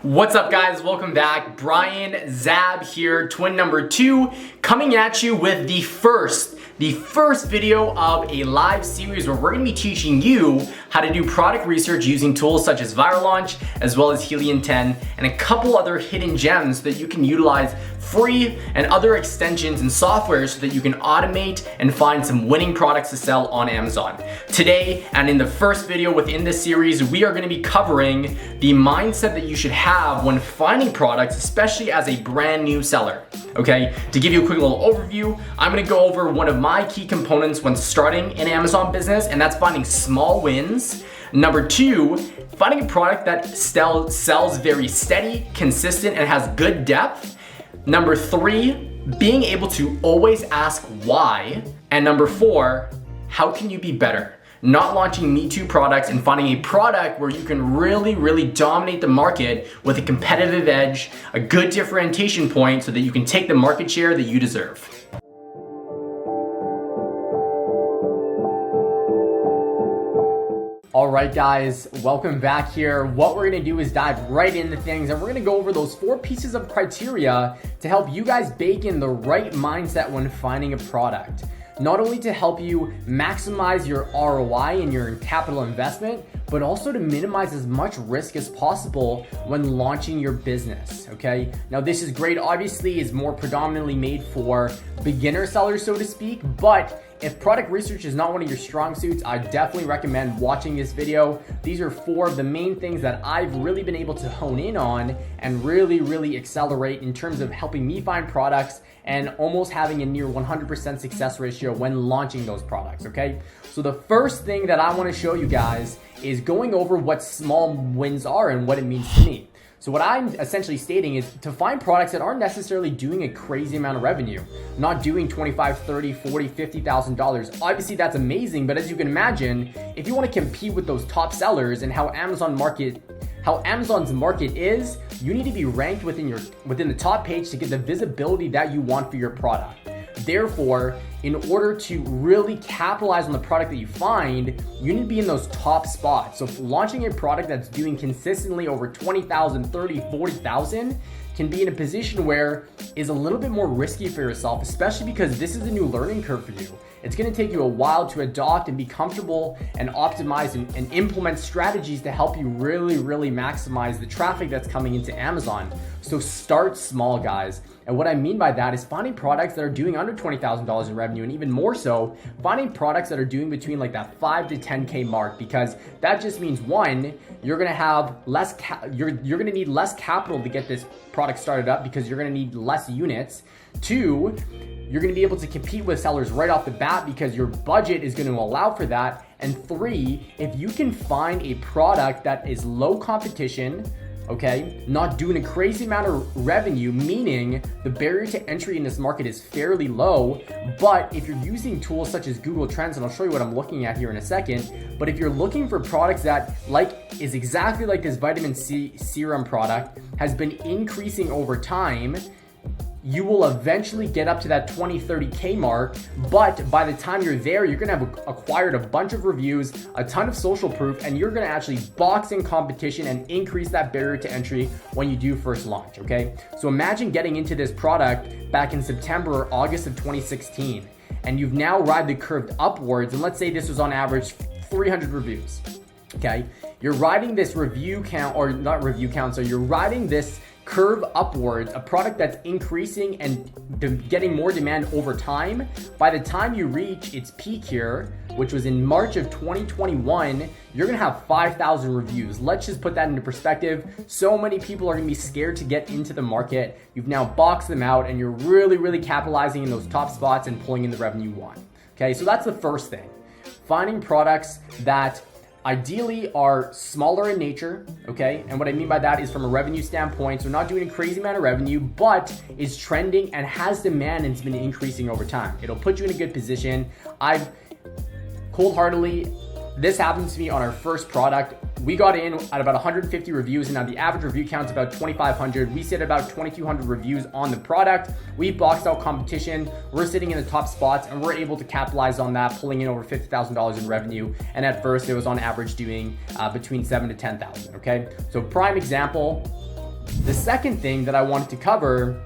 What's up, guys? Welcome back. Brian Zab here, twin number 2, coming at you with the first video of a live series where we're going to be teaching you how to do product research using tools such as Viral Launch, as well as Helium 10, and a couple other hidden gems that you can utilize free and other extensions and software so that you can automate and find some winning products to sell on Amazon. Today, and in the first video within this series, we are going to be covering the mindset that you should have when finding products, especially as a brand new seller. Okay, to give you a quick little overview, I'm going to go over one of my key components when starting an Amazon business, and that's finding small wins. Number 2, finding a product that sells very steady, consistent, and has good depth. Number 3, being able to always ask why. And number 4, how can you be better? Not launching Me Too products and finding a product where you can really dominate the market with a competitive edge, a good differentiation point so that you can take the market share that you deserve. Alright guys, welcome back here. What we're going to do is dive right into things, and we're going to go over those 4 pieces of criteria to help you guys bake in the right mindset when finding a product. Not only to help you maximize your ROI and your capital investment, but also to minimize as much risk as possible when launching your business, okay? Now this is great, obviously is more predominantly made for beginner sellers, so to speak, but if product research is not one of your strong suits, I definitely recommend watching this video. These are 4 of the main things that I've really been able to hone in on and really accelerate in terms of helping me find products and almost having a near 100% success ratio when launching those products, okay? So the first thing that I wanna show you guys is going over what small wins are and what it means to me. So what I'm essentially stating is to find products that aren't necessarily doing a crazy amount of revenue, not doing $25, $30, $40, $50,000. Obviously that's amazing, but as you can imagine, if you want to compete with those top sellers and how Amazon's market is, you need to be ranked within the top page to get the visibility that you want for your product. Therefore, in order to really capitalize on the product that you find, you need to be in those top spots. So launching a product that's doing consistently over 20,000, 30, 40,000 can be in a position where is a little bit more risky for yourself, especially because this is a new learning curve for you. It's going to take you a while to adopt and be comfortable and optimize and implement strategies to help you really maximize the traffic that's coming into Amazon. So start small, guys. And what I mean by that is finding products that are doing under $20,000 in revenue, and even more so, finding products that are doing between like that 5 to 10K mark, because that just means 1, you're going to have less, you're going to need less capital to get this product started up because you're going to need less units. 2, you're going to be able to compete with sellers right off the bat because your budget is going to allow for that. And 3, if you can find a product that is low competition, okay, not doing a crazy amount of revenue, meaning the barrier to entry in this market is fairly low, but if you're using tools such as Google Trends, and I'll show you what I'm looking at here in a second, but if you're looking for products that is exactly like this vitamin C serum product, has been increasing over time, you will eventually get up to that 20, 30K mark, but by the time you're there, you're gonna have acquired a bunch of reviews, a ton of social proof, and you're gonna actually box in competition and increase that barrier to entry when you do first launch, okay? So imagine getting into this product back in September or August of 2016, and you've now ride the curve upwards, and let's say this was on average 300 reviews, okay? You're riding this review count, or not review count, so you're riding this curve upwards, a product that's increasing and getting more demand over time. By the time you reach its peak here, which was in March of 2021, you're gonna have 5,000 reviews. Let's just put that into perspective. So many people are gonna be scared to get into the market. You've now boxed them out, and you're really capitalizing in those top spots and pulling in the revenue you want. Okay, so that's the first thing. Finding products that ideally are smaller in nature, okay? And what I mean by that is from a revenue standpoint, so not doing a crazy amount of revenue, but is trending and has demand and it's been increasing over time. It'll put you in a good position. I've wholeheartedly, this happened to me on our first product. We got in at about 150 reviews, and now the average review count is about 2,500. We sit at about 2,200 reviews on the product. We boxed out competition. We're sitting in the top spots, and we're able to capitalize on that, pulling in over $50,000 in revenue. And at first, it was on average doing between 7 to 10,000. Okay, so prime example. The second thing that I wanted to cover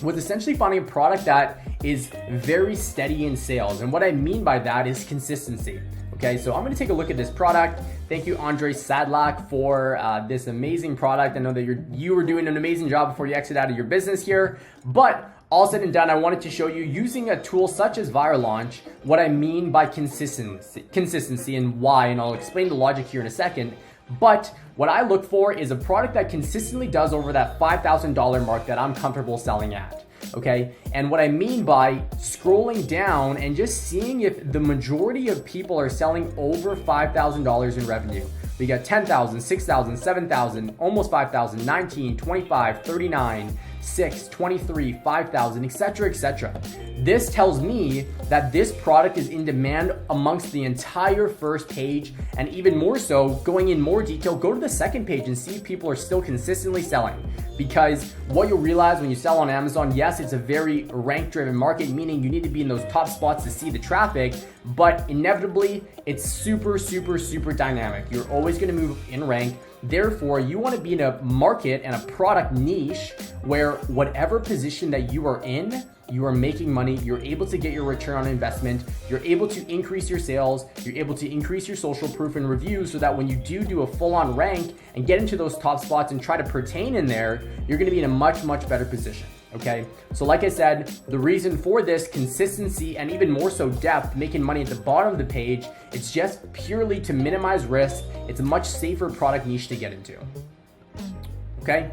was essentially finding a product that is very steady in sales. And what I mean by that is consistency. Okay, so I'm gonna take a look at this product. Thank you, Andre Sadlak, for this amazing product. I know that you were doing an amazing job before you exit out of your business here, but all said and done, I wanted to show you using a tool such as ViralLaunch, what I mean by consistency and why, and I'll explain the logic here in a second. But what I look for is a product that consistently does over that $5,000 mark that I'm comfortable selling at. Okay, and what I mean by scrolling down and just seeing if the majority of people are selling over $5,000 in revenue. We got 10,000, 6,000, 7,000, almost 5,000, 19, 25, 39, 6, 23, 5,000, etc., etc. This tells me that this product is in demand amongst the entire first page, and even more so, going in more detail, go to the second page and see if people are still consistently selling. Because what you'll realize when you sell on Amazon, yes, it's a very rank-driven market, meaning you need to be in those top spots to see the traffic, but inevitably, it's super, super, super dynamic. You're always gonna move in rank. Therefore, you wanna be in a market and a product niche where whatever position that you are in, you are making money, you're able to get your return on investment, you're able to increase your sales, you're able to increase your social proof and reviews so that when you do a full-on rank and get into those top spots and try to pertain in there, you're gonna be in a much, much better position. Okay, so like I said, the reason for this consistency and even more so depth, making money at the bottom of the page, it's just purely to minimize risk. It's a much safer product niche to get into. Okay,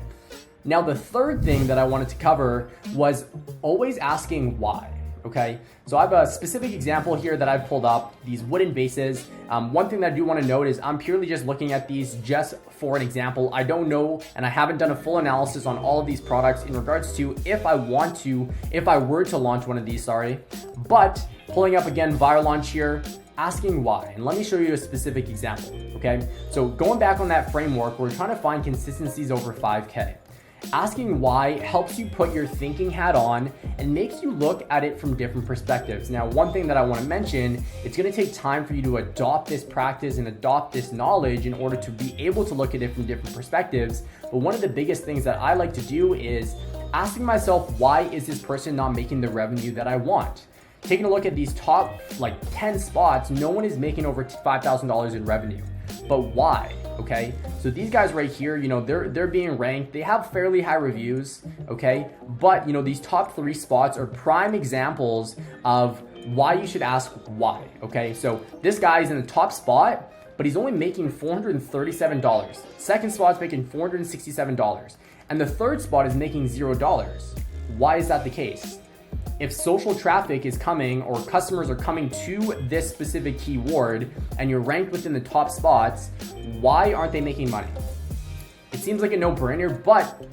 now the third thing that I wanted to cover was always asking why. Okay, so I have a specific example here that I've pulled up, these wooden bases. One thing that I do want to note is I'm purely just looking at these just for an example. I don't know, and I haven't done a full analysis on all of these products in regards to if I were to launch one of these, but pulling up again ViralLaunch here, asking why, and let me show you a specific example, okay? So going back on that framework, we're trying to find consistencies over 5K. Asking why helps you put your thinking hat on and makes you look at it from different perspectives. Now, one thing that I want to mention, it's going to take time for you to adopt this practice and adopt this knowledge in order to be able to look at it from different perspectives. But one of the biggest things that I like to do is asking myself, why is this person not making the revenue that I want? Taking a look at these top 10 spots, no one is making over $5,000 in revenue. But why? Okay, so these guys right here, they're being ranked. They have fairly high reviews, okay? But, these top 3 spots are prime examples of why you should ask why, okay? So this guy is in the top spot, but he's only making $437. Second spot's making $467. And the third spot is making $0. Why is that the case? If social traffic is coming or customers are coming to this specific keyword and you're ranked within the top spots, why aren't they making money? It seems like a no-brainer, but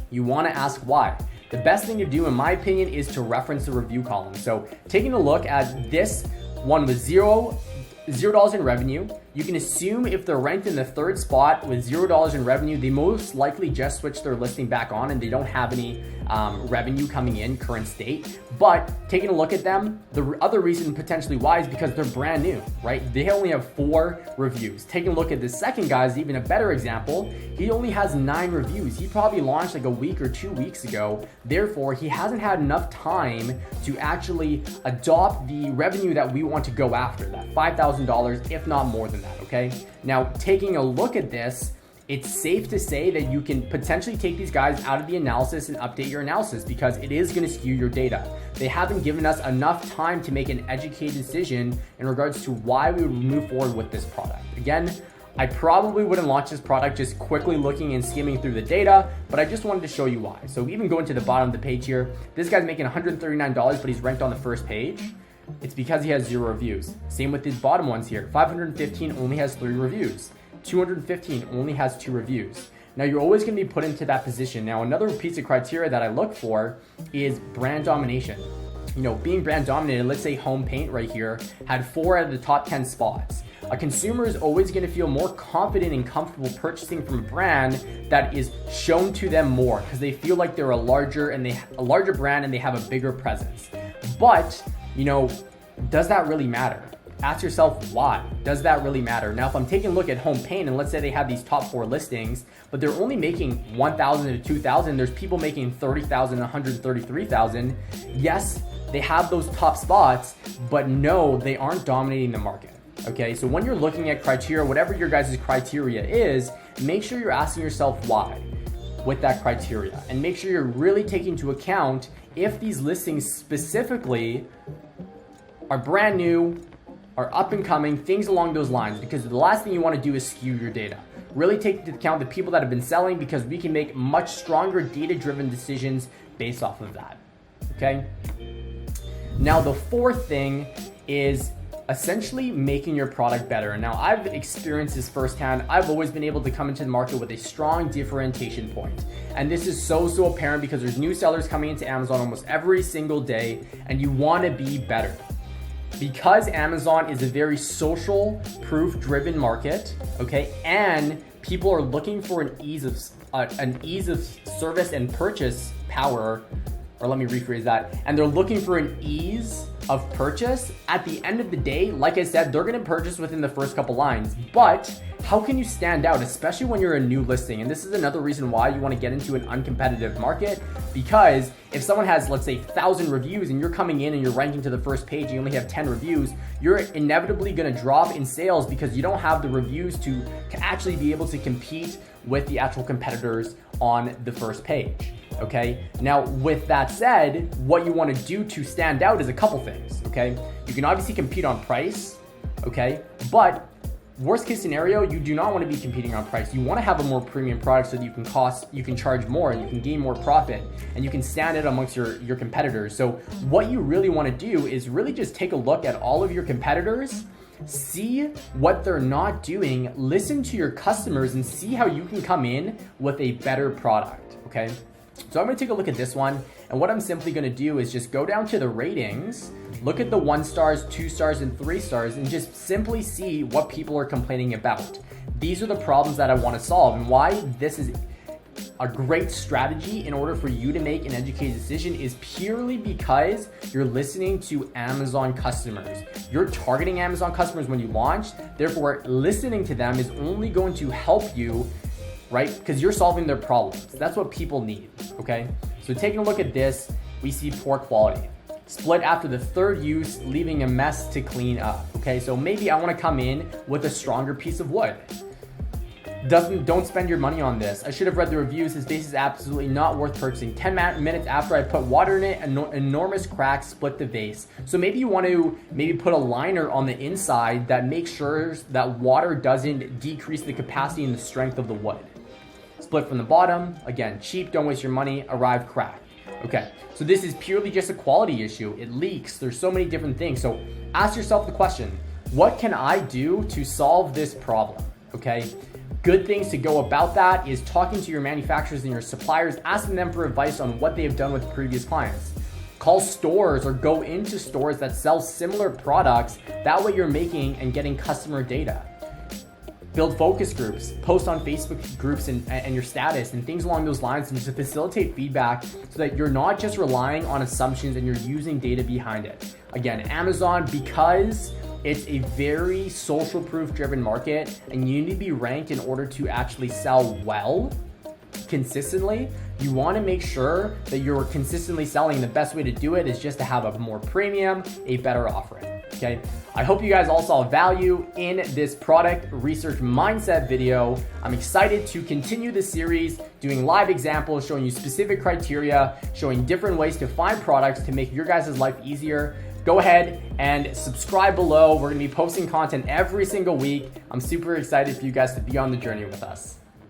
you want to ask why. The best thing to do, in my opinion, is to reference the review column. So taking a look at this one with $0 in revenue, you can assume if they're ranked in the third spot with $0 in revenue, they most likely just switched their listing back on and they don't have any revenue coming in current state. But taking a look at them, the other reason potentially why is because they're brand new, right? They only have 4 reviews. Taking a look at the second guy is even a better example. He only has 9 reviews. He probably launched like a week or 2 weeks ago. Therefore, he hasn't had enough time to actually adopt the revenue that we want to go after, that $5,000, if not more than that. Okay, now taking a look at this, it's safe to say that you can potentially take these guys out of the analysis and update your analysis because it is going to skew your data. They haven't given us enough time to make an educated decision in regards to why we would move forward with this product. Again, I probably wouldn't launch this product just quickly looking and skimming through the data, but I just wanted to show you why. So even going to the bottom of the page here, this guy's making $139, but he's ranked on the first page. It's because he has 0 reviews. Same with these bottom ones here. 515 only has 3 reviews. 215 only has 2 reviews. Now you're always going to be put into that position. Now another piece of criteria that I look for is brand domination. Being brand dominated, let's say Home Paint right here had 4 out of the top 10 spots. A consumer is always going to feel more confident and comfortable purchasing from a brand that is shown to them more because they feel like they're a larger brand and they have a bigger presence. But does that really matter? ask yourself why. Does that really matter? Now, if I'm taking a look at Home Paint and let's say they have these top 4 listings, but they're only making 1,000 to 2,000, there's people making 30,000, 133,000. Yes, they have those top spots, but no, they aren't dominating the market. Okay, so when you're looking at criteria, whatever your guys' criteria is, make sure you're asking yourself why with that criteria, and make sure you're really taking into account if these listings specifically are brand new, are up and coming, things along those lines, because the last thing you want to do is skew your data. Really take into account the people that have been selling, because we can make much stronger data-driven decisions based off of that. Okay? Now, the fourth thing is essentially making your product better. And now I've experienced this firsthand. I've always been able to come into the market with a strong differentiation point. And this is so apparent because there's new sellers coming into Amazon almost every single day, and you want to be better. Because Amazon is a very social proof driven market, okay, and people are looking for an ease of service and purchase power, or let me rephrase that, and they're looking for an ease of purchase. At the end of the day, like I said, they're gonna purchase within the first couple lines, but how can you stand out, especially when you're a new listing? And this is another reason why you wanna get into an uncompetitive market, because if someone has, let's say, 1,000 reviews and you're coming in and you're ranking to the first page and you only have 10 reviews, you're inevitably gonna drop in sales because you don't have the reviews to actually be able to compete with the actual competitors on the first page. Okay, now with that said, what you want to do to stand out is a couple things. Okay, you can obviously compete on price, okay, but worst case scenario, you do not want to be competing on price. You want to have a more premium product so that you can charge more and you can gain more profit and you can stand out amongst your competitors. So what you really want to do is really just take a look at all of your competitors, see what they're not doing, listen to your customers, and see how you can come in with a better product. Okay. So I'm going to take a look at this one, and what I'm simply going to do is just go down to the ratings, look at the 1 stars, 2 stars, and 3 stars, and just simply see what people are complaining about. These are the problems that I want to solve, and why this is a great strategy in order for you to make an educated decision is purely because you're listening to Amazon customers. You're targeting Amazon customers when you launch, therefore listening to them is only going to help you, right? Because you're solving their problems. That's what people need, okay? So taking a look at this, we see poor quality. Split after the 3rd use, leaving a mess to clean up, okay? So maybe I wanna come in with a stronger piece of wood. Don't spend your money on this. I should have read the reviews. This base is absolutely not worth purchasing. 10 minutes after I put water in it, enormous cracks split the vase. So maybe you want to put a liner on the inside that makes sure that water doesn't decrease the capacity and the strength of the wood. Split from the bottom, again, cheap, don't waste your money, arrive cracked. Okay, so this is purely just a quality issue. It leaks, there's so many different things. So ask yourself the question, what can I do to solve this problem? Okay, good things to go about that is talking to your manufacturers and your suppliers, asking them for advice on what they have done with previous clients. Call stores or go into stores that sell similar products. That way you're making and getting customer data. Build focus groups, post on Facebook groups and your status and things along those lines, and to facilitate feedback so that you're not just relying on assumptions and you're using data behind it. Again, Amazon, because it's a very social proof driven market and you need to be ranked in order to actually sell well consistently, you want to make sure that you're consistently selling. The best way to do it is just to have a more premium, a better offering. Okay, I hope you guys all saw value in this product research mindset video. I'm excited to continue this series, doing live examples, showing you specific criteria, showing different ways to find products to make your guys' life easier. Go ahead and subscribe below. We're gonna be posting content every single week. I'm super excited for you guys to be on the journey with us.